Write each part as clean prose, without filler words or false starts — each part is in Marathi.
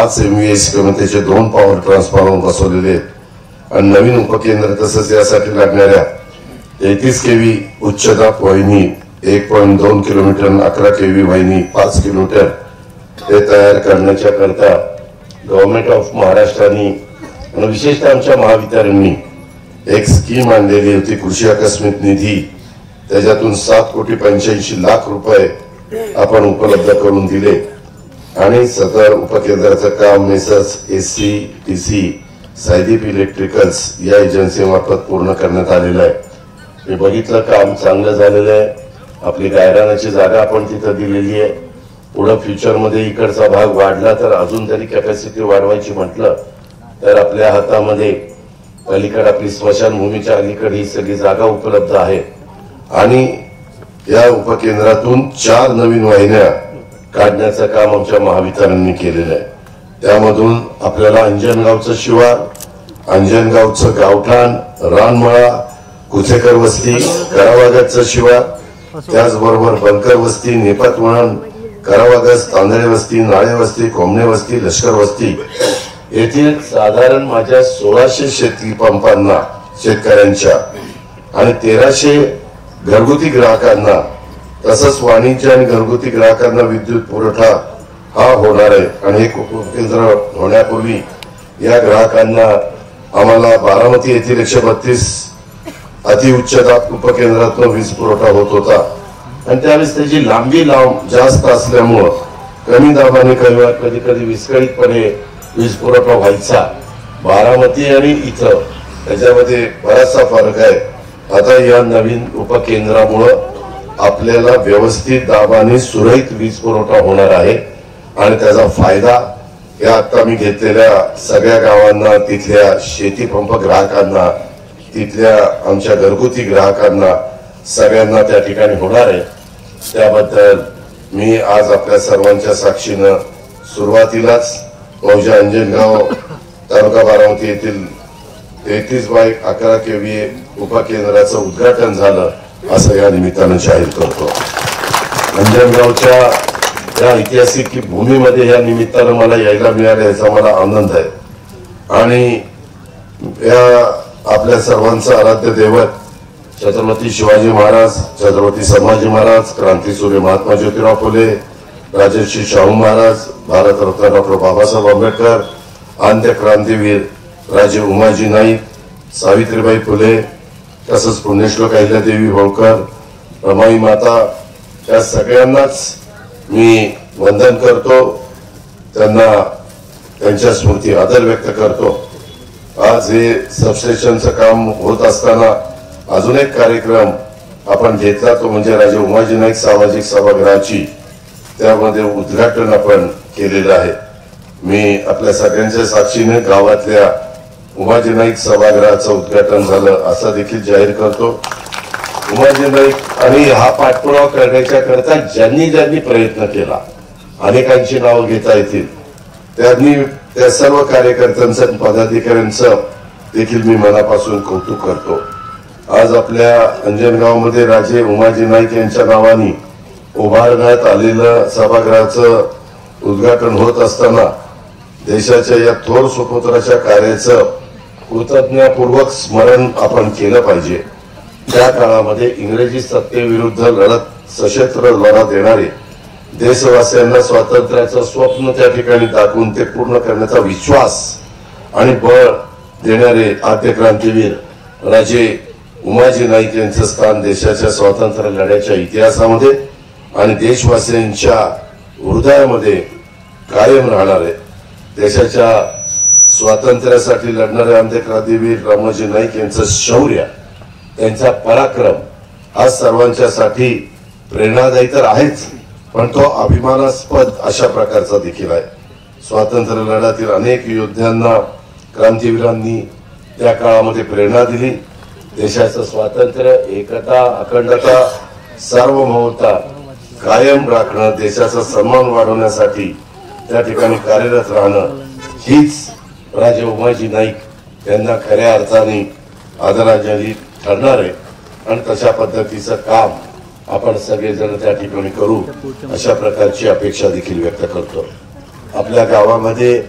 5 MVA क्षमतेचे 2 पॉवर ट्रान्सफॉर्मर बसवलेले आहेत आणि नवीन उपकेंद्र तसंच यासाठी लागणाऱ्या 33 kV उच्च दाब वाहिनी 1.2 किलोमीटर 11 kV वाहिनी 5 किलोमीटर हे तयार करण्याच्या करता गव्हर्नमेंट ऑफ महाराष्ट्राने आणि विशेषतः आमच्या महावितरणनी एक स्कीम आणलेली होती कृषी आकस्मिक निधी. त्याच्यातून 7,85,00,000 रुपये आपण उपलब्ध करून दिले आणि सदर उपकेंद्राचं काम मेसर्स SCTC सायदीप इलेक्ट्रिकल्स या एजन्सीमार्फत पूर्ण करण्यात आलेलं आहे. मी बघितलं काम चांगलं झालेलं आहे. आपली गायरानाची जागा आपण तिथं दिलेली आहे. पुढे फ्युचरमध्ये इकडचा भाग वाढला तर अजून तरी कॅपॅसिटी वाढवायची म्हटलं तर आपल्या हातामध्ये अलीकडे आपली स्मशानभूमीच्या अलीकडे ही सगळी जागा उपलब्ध आहे आणि या उपकेंद्रातून 4 नवीन वाहिन्या काढण्याचं काम आमच्या महावितरणने केलेलं आहे. त्यामधून आपल्याला अंजनगावचं शिवार, अंजनगावचं गावठाण, रानमळा, कुचेकर वस्ती, करावागतचं शिवार, त्याचबरोबर बनकर वस्ती, नेपात वळण, करावागस, तांदळे वस्ती, नाळे वस्ती, कोमणे वस्ती, लष्कर वस्ती येथील साधारण माझ्या 1600 शेती पंपांना शेतकऱ्यांच्या आणि 1300 घरगुती ग्राहकांना तसंच वाणिज्य आणि घरगुती ग्राहकांना विद्युत पुरवठा हा होणार आहे. आणि एक उपकेंद्र होण्यापूर्वी या ग्राहकांना आम्हाला बारामती येथील 132 अतिउच्च दाब उपकेंद्रातून वीज पुरवठा होत होता आणि त्यावेळेस त्याची लांबी जास्त असल्यामुळं कमी दाबाने कधी कधी विस्कळीतपणे वीज पुरवठा व्हायचा. बारामती आणि इथं त्याच्यामध्ये बराचसा फरक आहे. आता या नवीन उपकेंद्रामुळं आपल्याला व्यवस्थित दाबाने सुरळीत वीज पुरवठा होणार आहे आणि त्याचा फायदा या आता मी घेतलेल्या सगळ्या गावांना, तिथल्या शेती पंप ग्राहकांना, तिथल्या आमच्या घरगुती ग्राहकांना सगळ्यांना त्या ठिकाणी होणार आहे. त्याबद्दल मी आज आपल्या सर्वांच्या साक्षीनं सुरुवातीलाच मौजा अंजनगाव तालुका बारामती येथील 33/11 kV उपकेंद्राचं उद्घाटन झालं असं या निमित्तानं जाहीर करतो. अंजनगावच्या या ऐतिहासिक भूमीमध्ये या निमित्तानं मला यायला मिळालं याचा मला आनंद आहे आणि या आपल्या सर्वांचं आराध्य दैवत छत्रपती शिवाजी महाराज, छत्रपती संभाजी महाराज, क्रांतीसूर्य महात्मा ज्योतिराव फुले, राजर्षी शाहू महाराज, भारतरत्न डॉक्टर बाबासाहेब आंबेडकर, आद्य क्रांतीवीर राजे उमाजी नाईक, सावित्रीबाई फुले, तसंच पुण्यश्लोक अहिल्यादेवी होळकर, रमाई माता या सगळ्यांनाच मी वंदन करतो. त्यांना त्यांच्या स्मृती आदर व्यक्त करतो. आज हे सबस्टेशनचं काम होत असताना अजून एक कार्यक्रम आपण घेतला तो म्हणजे राजे उमाजी नाईक सामाजिक सभागृहाची त्यामध्ये उद्घाटन आपण केलेलं आहे. मी आपल्या सगळ्यांच्या साक्षीने गावातल्या उमाजी नाईक सभागृहाचं उद्घाटन झालं असं देखील जाहीर करतो. उमाजी नाईक आणि हा पाठपुरावा करण्याच्या करता ज्यांनी प्रयत्न केला अनेकांची नावं घेता येतील त्यांनी त्या सर्व कार्यकर्त्यांचं पदाधिकाऱ्यांचं देखील मी मनापासून कौतुक करतो. आज आपल्या अंजनगावमध्ये राजे उमाजी नाईक यांच्या नावाने उभारण्यात आलेलं सभागृहाचं उद्घाटन होत असताना देशाच्या या थोर सुपुत्राच्या कार्याचं कृतज्ञतापूर्वक स्मरण आपण केलं पाहिजे. त्या काळामध्ये इंग्रजी सत्तेविरुद्ध लढत सशस्त्र लढा देणारे देशवासियांना स्वातंत्र्याचं स्वप्न त्या ठिकाणी दाखवून ते पूर्ण करण्याचा विश्वास आणि बळ देणारे आद्य क्रांतीवीर राजे उमाजी नाईक यांचं स्थान देशाच्या स्वातंत्र्य लढ्याच्या इतिहासामध्ये आणि देशवासियांच्या हृदयामध्ये कायम राहणार आहे. देशाच्या स्वातंत्र्यासाठी लढणारे आद्य क्रांतीवीर रामोजी नाईक यांचं शौर्य, त्यांचा पराक्रम आज सर्वांच्यासाठी प्रेरणादायी तर आहेच पण तो अभिमानास्पद अशा प्रकारचा देखील आहे. स्वातंत्र्य लढ्यातील अनेक योद्ध्यांना क्रांतीवीरांनी त्या काळामध्ये प्रेरणा दिली. देशाचं स्वातंत्र्य, एकता, अखंडता, सार्वभौमता कायम राखणं, देशाचा सन्मान वाढवण्यासाठी त्या ठिकाणी कार्यरत राहणं हीच राजे उमाजी नाईक यांना खऱ्या अर्थाने आदरांजली ठरणार आहे आणि तशा पद्धतीचं काम आपण सगळेजण त्या ठिकाणी करू अशा प्रकारची अपेक्षा देखील व्यक्त करतो. आपल्या गावामध्ये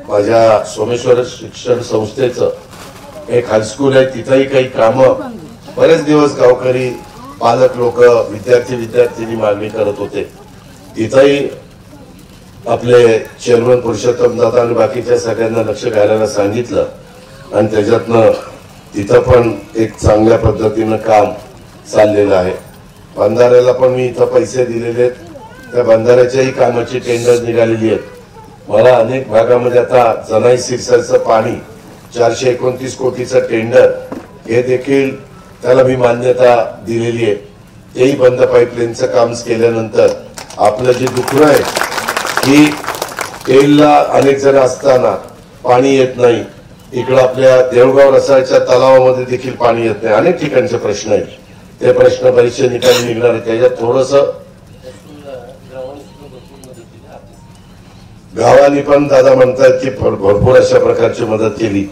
माझ्या सोमेश्वर शिक्षण संस्थेचं एक हायस्कूल आहे, तिथंही काही कामं बरेच दिवस गावकरी पालक लोक विद्यार्थी मागणी करत होते. तिथंही आपले चेअरमन पुरुषोत्तम दादा आणि बाकीच्या सगळ्यांना लक्ष घालायला सांगितलं आणि त्याच्यातनं तिथं पण एक चांगल्या पद्धतीनं काम चाललेलं आहे. बंधाऱ्याला पण मी इथं पैसे दिलेले आहेत, त्या बंधाऱ्याच्याही कामाची टेंडर निघालेली आहेत. मला अनेक भागामध्ये आता जनाई सिरसाचं पाणी 429 कोटीचं टेंडर हे देखील त्याला मी मान्यता दिलेली आहे. तेही बंद पाईपलाईनचं काम केल्यानंतर आपलं जे दुखणं आहे की तेलला अनेक जण असताना पाणी येत नाही, इकडं आपल्या देवगाव रसाळच्या तलावामध्ये देखील पाणी येत नाही, अनेक ठिकाणचे प्रश्न आहेत. ते प्रश्न बरेचसे निकाली निघणार आहे. त्याच्यात थोडस गावाने पण दादा म्हणतात की भरपूर अशा प्रकारची मदत केली.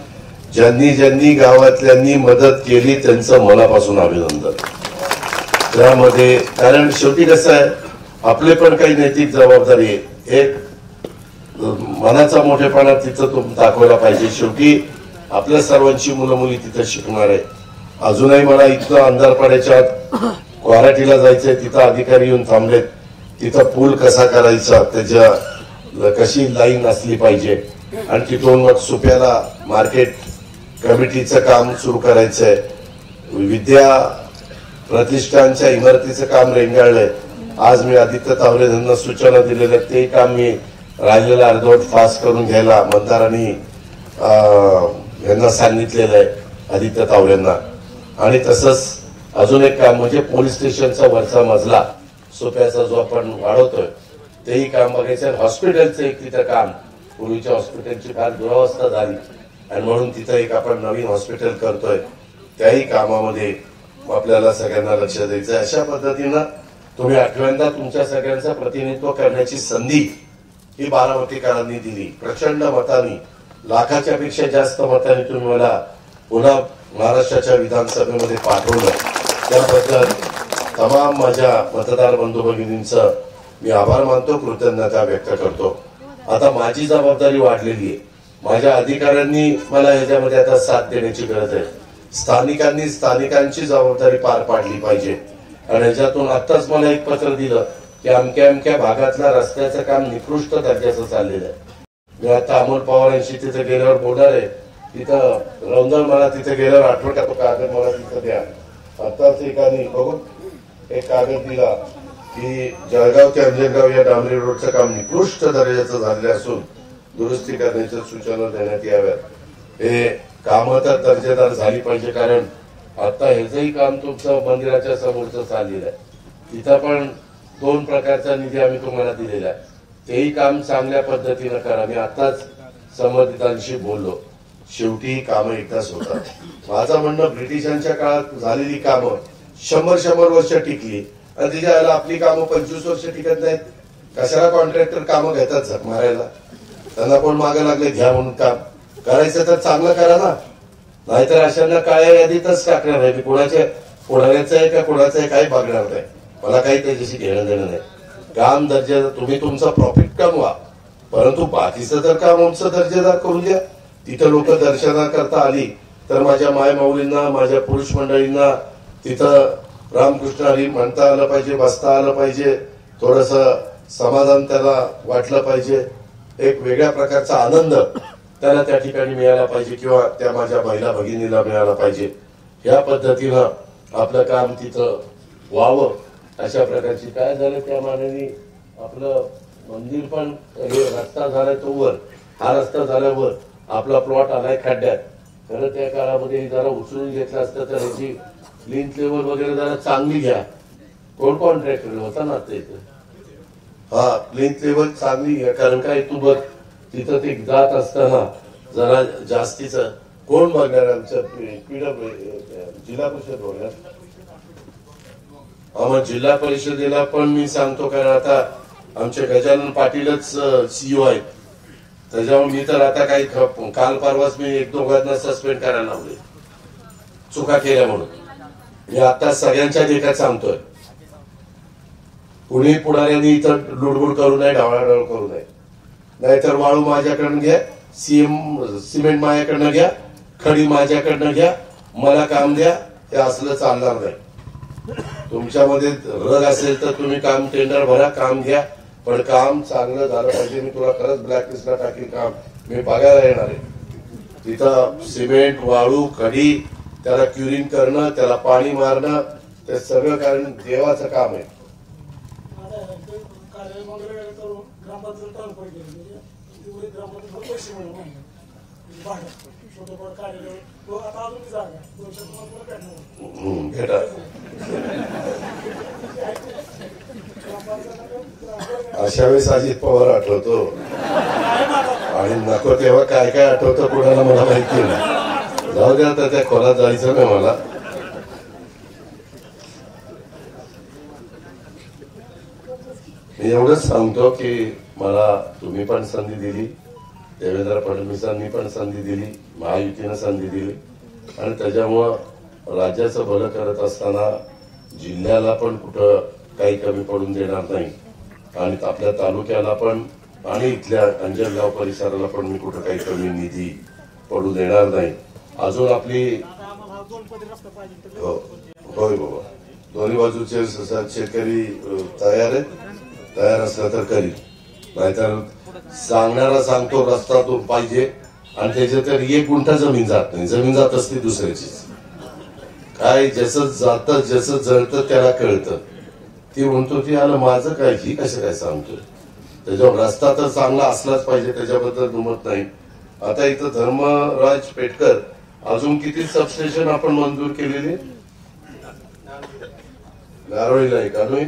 ज्यांनी गावातल्यांनी मदत केली त्यांचं मनापासून अभिनंदन. त्यामध्ये कारण शेवटी कसं आहे, आपले पण काही नैतिक जबाबदारी आहे. एक मनाचा मोठेपणा तिथं तुम्ही दाखवायला पाहिजे. शेवटी आपल्या सर्वांची मुलं मुली तिथं शिकणार आहे. अजूनही मला इथं अंधारपाड्याच्या क्वाराटीला जायचंय, तिथं अधिकारी येऊन थांबलेत. तिथं पूल कसा करायचा, त्याच्या कशी लाईन असली पाहिजे आणि तिथून मग सुप्याला मार्केट कमिटीचं काम सुरू करायचंय. विद्या प्रतिष्ठानच्या इमारतीचं काम रेंगाळलंय. आज मी आदित्य तावरे यांना सूचना दिलेल्या, ते काम मी राहिलेलं अर्धवट फास्ट करून घ्यायला मंदारांनी यांना सांगितलेलं आहे, आदित्य तावरेंना. आणि तसंच अजून एक काम म्हणजे पोलीस स्टेशनचा वरचा मजला सोप्याचा जो आपण वाढवतोय तेही काम बघायचं. हॉस्पिटलचं एक तिथं काम, पूर्वीच्या हॉस्पिटलची फार दुरावस्था झाली आणि म्हणून तिथं एक आपण नवीन हॉस्पिटल करतोय, त्याही कामामध्ये आपल्याला सगळ्यांना लक्ष द्यायचं. अशा पद्धतीनं तुम्ही आठव्यांदा तुमच्या सगळ्यांचं प्रतिनिधित्व करण्याची संधी ही बारामतीकरांनी दिली. प्रचंड मतांनी, लाखाच्या पेक्षा जास्त मतांनी तुम्ही मला पुन्हा महाराष्ट्राच्या विधानसभेमध्ये पाठवलं. त्याबद्दल तमाम माझ्या मतदार बंधू भगिनींचं मी आभार मानतो, कृतज्ञता व्यक्त करतो. आता माझी जबाबदारी वाढलेली आहे. माझ्या अधिकाऱ्यांनी मला ह्याच्यामध्ये आता साथ देण्याची गरज आहे. स्थानिकांनी स्थानिकांची जबाबदारी पार पाडली पाहिजे. आणि ह्याच्यातून आत्ताच मला एक पत्र दिलं की अमक्या भागातल्या रस्त्याचं काम निकृष्ट दर्जाचं चाललेलं आहे. मी आता अमोल पवारांशी तिथे गेल्यावर बोलणार आहे. तिथं रौंदळ मला तिथे गेल्यावर आठवण का तो कागद मला तिथं द्या. आताच एकाने बघून एक कागद दिला की जळगाव ते अंजनगाव या डांबरी रोडचं काम निकृष्ट दर्जाचं झाले असून दुरुस्ती करण्याच्या सूचना देण्यात याव्यात. हे कामं तर दर्जेदार झाली पाहिजे, कारण आता ह्याचंही काम तुमचं मंदिराच्या समोरचं चाललेलं आहे. तिथं पण 2 प्रकारचा निधी आम्ही तुम्हाला दिलेला आहे. तेही काम चांगल्या पद्धतीनं करा. मी आताच संबंधितांशी बोललो. शेवटी कामं एकदाच होतात. माझं म्हणणं, ब्रिटिशांच्या काळात झालेली कामं 100 वर्ष टिकली आणि तिच्या आपली कामं 25 वर्ष टिकत नाहीत. कशाला कॉन्ट्रॅक्टर कामं घेतात झक मारायला? त्यांना कोण मागे लागले घ्या म्हणून काम करायचं तर चांगलं करा ना, नाहीतर अशांना काळ्या यादीतच टाकणार आहे. मी कोणाच्या पुढाऱ्याचं आहे का कोणाचं आहे काही बघणार नाही. मला काही त्याच्याशी घेणं देणं नाही. काम दर्जेदार, तुम्ही तुमचा प्रॉफिट कमवा, परंतु बाकीचं तर काम आमचं दर्जेदार करून द्या. तिथं लोक दर्शनाकरता आली तर माझ्या मायमाऊलींना, माझ्या पुरुष मंडळींना तिथं रामकृष्ण हरी म्हणता आलं पाहिजे, बसता आलं पाहिजे, थोडस समाधान त्याला वाटलं पाहिजे, एक वेगळ्या प्रकारचा आनंद त्याला त्या ठिकाणी मिळाला पाहिजे किंवा त्या माझ्या महिला भगिनीला मिळाला पाहिजे. या पद्धतीनं आपलं काम तिथं व्हावं अशा प्रकारची. काय झालं त्या मानाने आपलं मंदिर पण हे रस्ता झालाय तो वर, हा रस्ता झाल्यावर आपला प्लॉट आलाय खड्ड्यात. खरं त्या काळामध्ये जरा उचलून घेतलं असतं तर ह्याची लिंक लेवल वगैरे जरा चांगली घ्या. कोण कॉन्ट्रॅक्टर होता ना ते, हा लिंक लेवल चांगली घ्या. कारण काय तू बघ तिथं ते जात असताना जरा जास्तीच कोण बघणार? आमचं जिल्हा परिषद बघणार. मग जिल्हा परिषदेला पण मी सांगतो, कारण आता आमचे गजानन पाटीलच सीईओ आहेत. त्याच्यामुळे मी तर आता काही काल परवाच मी 1-2 सस्पेंड करायला लावले चुका केल्या म्हणून. मी आता सगळ्यांच्या देखत सांगतोय, कुणी पुढाऱ्यांनी इथं लुडबुड करू नये, ढवळाढवळ करू नये. नाहीतर वाळू माझ्याकडनं घ्या, सिमेंट माझ्याकडनं घ्या, खडी माझ्याकडनं घ्या, मला काम द्या, हे असलं चालणार नाही. तुमच्यामध्ये रग असेल तर तुम्ही काम टेंडर भरा, काम घ्या, पण काम चांगलं झालं पाहिजे. मी तुला खरंच ब्लॅकलिस्टला टाकील काम, मी बघायला येणार आहे. तिथं सिमेंट, वाळू, खडी, त्याला क्युरिंग करणं, त्याला पाणी मारणं, ते सगळं कारण देवाचं काम आहे. भेटा अशा वेळेस अजित पवार आठवतो आणि नको तेव्हा काय काय आठवतं कोणाला मला माहिती नाही. जाऊ द्या, आता त्या खोलात जायचं नाही मला. मी एवढंच सांगतो की मला तुम्ही पण संधी दिली, देवेंद्र फडणवीसांनी पण संधी दिली, महायुतीनं संधी दिली, आणि त्याच्यामुळं राज्याचं भलं करत असताना जिल्ह्याला पण कुठं काही कमी पडून देणार नाही, आणि आपल्या तालुक्याला पण आणि इथल्या अंजनगाव परिसराला पण मी कुठं काही कमी निधी पडू देणार नाही. अजून आपली होय बाबा, दोन्ही बाजूचे शेतकरी तयार आहेत, तयार असलं तर करी, नाहीतर सांगणारा सांगतो रस्ता तो पाहिजे, आणि त्याच्यात तर 1 गुंठा जमीन जात नाही, जमीन जात असते दुसऱ्याचीच. काय ज्याचं जातं, ज्याचं जळतं त्याला कळतं. ती म्हणतो ती आलं माझं काय, ही कसं काय सांगतोय. त्याच्यावर रस्ता तर चांगला असलाच पाहिजे, त्याच्याबद्दल दुमत नाही. आता इथं धर्मराज पेटकर अजून किती सबस्टेशन आपण मंजूर केलेले? नारोळीला एक अजून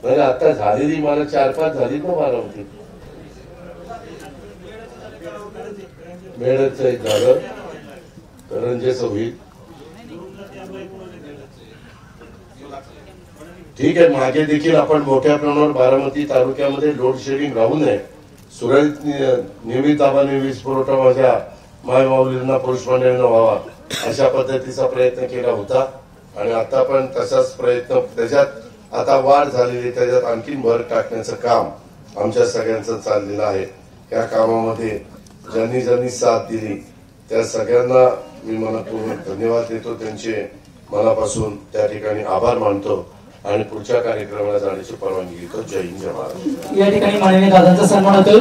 म्हणजे आता झालेली मला 4-5 झाली ना बारामती. मेळचं एक झालं, करंजेचं होईल. ठीक आहे, मागे देखील आपण मोठ्या प्रमाणावर बारामती तालुक्यामध्ये लोड शेडिंग राहू नये, सुरळीत नियमित दाबाने वीज पुरवठा माझ्या मायमाऊलींना पुरुषमंडळींना व्हावा अशा पद्धतीचा प्रयत्न केला होता, आणि आता पण तसाच प्रयत्न, त्याच्यात आता वाढ झालेली, त्याच्यात आणखीन भर टाकण्याचं काम आमच्या सगळ्यांचं चाललेलं आहे. या कामामध्ये ज्यांनी ज्यांनी साथ दिली त्या सगळ्यांना मी मनपूर्वक धन्यवाद देतो, त्यांचे मनापासून त्या ठिकाणी आभार मानतो, आणि पुढच्या कार्यक्रमाला जाण्याची परवानगी घेतो. जय हिंद, जय महाराष्ट्र. या ठिकाणी माननीय दादांचा सन्मान होतो.